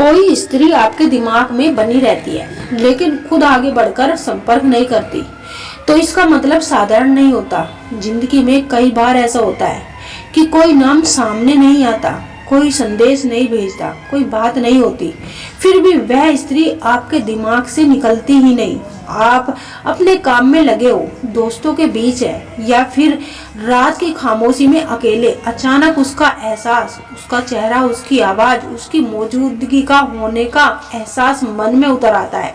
कोई स्त्री आपके दिमाग में बनी रहती है लेकिन खुद आगे बढ़कर संपर्क नहीं करती, तो इसका मतलब साधारण नहीं होता। जिंदगी में कई बार ऐसा होता है कि कोई नाम सामने नहीं आता, कोई संदेश नहीं भेजता, कोई बात नहीं होती, फिर भी वह स्त्री आपके दिमाग से निकलती ही नहीं। आप अपने काम में लगे हो, दोस्तों के बीच है, या फिर रात की खामोशी में अकेले, अचानक उसका एहसास, उसका चेहरा, उसकी आवाज, उसकी मौजूदगी का होने का एहसास मन में उतर आता है।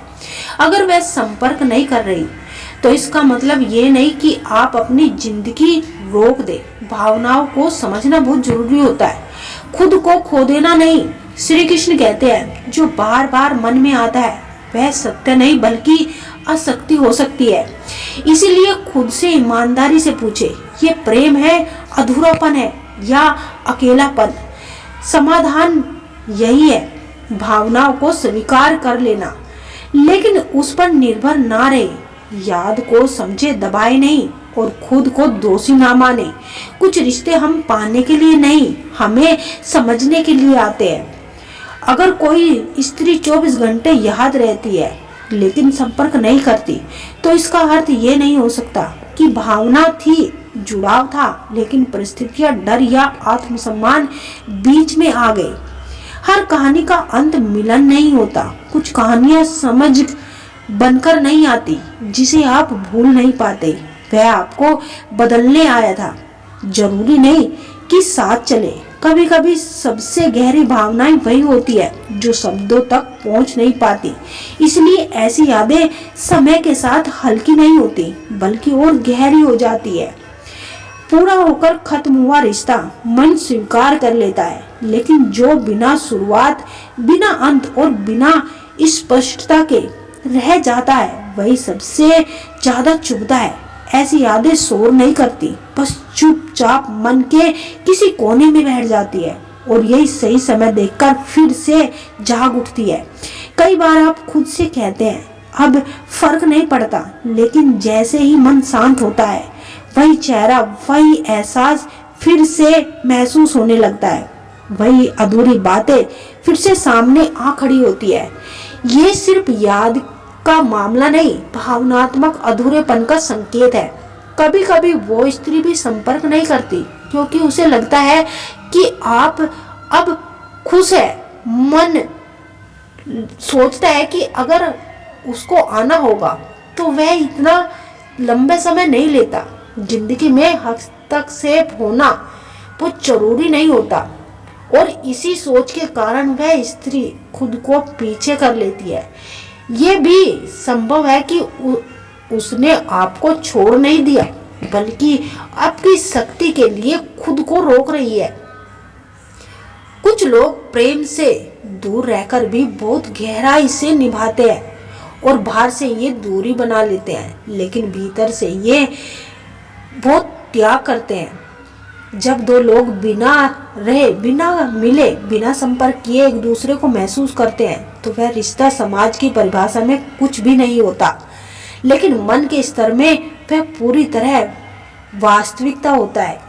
अगर वह संपर्क नहीं कर रही तो इसका मतलब ये नहीं कि आप अपनी जिंदगी रोक दे। भावनाओं को समझना बहुत जरूरी होता है, खुद को खो देना नहीं। श्री कृष्ण कहते हैं, जो बार बार मन में आता है वह सत्य नहीं बल्कि आसक्ति हो सकती है। इसीलिए खुद से ईमानदारी से पूछे, ये प्रेम है, अधूरापन है या अकेलापन? समाधान यही है, भावनाओं को स्वीकार कर लेना, लेकिन उस पर निर्भर ना रहे। याद को समझे, दबाए नहीं, और खुद को दोषी ना माने। कुछ रिश्ते हम पाने के लिए नहीं, हमें समझने के लिए आते हैं। अगर कोई स्त्री 24 घंटे याद रहती है लेकिन संपर्क नहीं करती, तो इसका अर्थ ये नहीं हो सकता कि भावना थी, जुड़ाव था, लेकिन परिस्थितियां, डर या आत्मसम्मान बीच में आ गए। हर कहानी का अंत मिलन नहीं होता। कुछ कहानियां समझ बनकर नहीं आती, जिसे आप भूल नहीं पाते। वह आपको बदलने आया था, जरूरी नहीं कि साथ चले। कभी कभी सबसे गहरी भावनाएं वही होती है जो शब्दों तक पहुंच नहीं पाती। इसलिए ऐसी यादें समय के साथ हल्की नहीं होती, बल्कि और गहरी हो जाती है। पूरा होकर खत्म हुआ रिश्ता मन स्वीकार कर लेता है, लेकिन जो बिना शुरुआत, बिना अंत और बिना स्पष्टता के रह जाता है, वही सबसे ज्यादा चुभता है। ऐसी यादें शोर नहीं करती, बस चुपचाप मन के किसी कोने में बैठ जाती है, और यही सही समय देखकर फिर से जाग उठती है। कई बार आप खुद से कहते हैं, अब फर्क नहीं पड़ता, लेकिन जैसे ही मन शांत होता है, वही चेहरा, वही एहसास फिर से महसूस होने लगता है। वही अधूरी बातें फिर से सामने आ खड़ी होती है। ये सिर्फ याद का मामला नहीं, भावनात्मक अधूरेपन का संकेत है। कभी कभी वो स्त्री भी संपर्क नहीं करती क्योंकि उसे लगता है कि आप अब खुश है। मन सोचता है कि अगर उसको आना होगा तो वह इतना लंबे समय नहीं लेता। जिंदगी में हस्तक्षेप होना बहुत जरूरी नहीं होता, और इसी सोच के कारण वह स्त्री खुद को पीछे कर लेती है। ये भी संभव है कि उसने आपको छोड़ नहीं दिया, बल्कि आपकी शक्ति के लिए खुद को रोक रही है। कुछ लोग प्रेम से दूर रहकर भी बहुत गहराई से निभाते हैं, और बाहर से ये दूरी बना लेते हैं, लेकिन भीतर से ये बहुत त्याग करते हैं। जब दो लोग बिना रहे, बिना मिले, बिना संपर्क किए एक दूसरे को महसूस करते हैं, तो वह रिश्ता समाज की परिभाषा में कुछ भी नहीं होता, लेकिन मन के स्तर में वह पूरी तरह वास्तविकता होता है।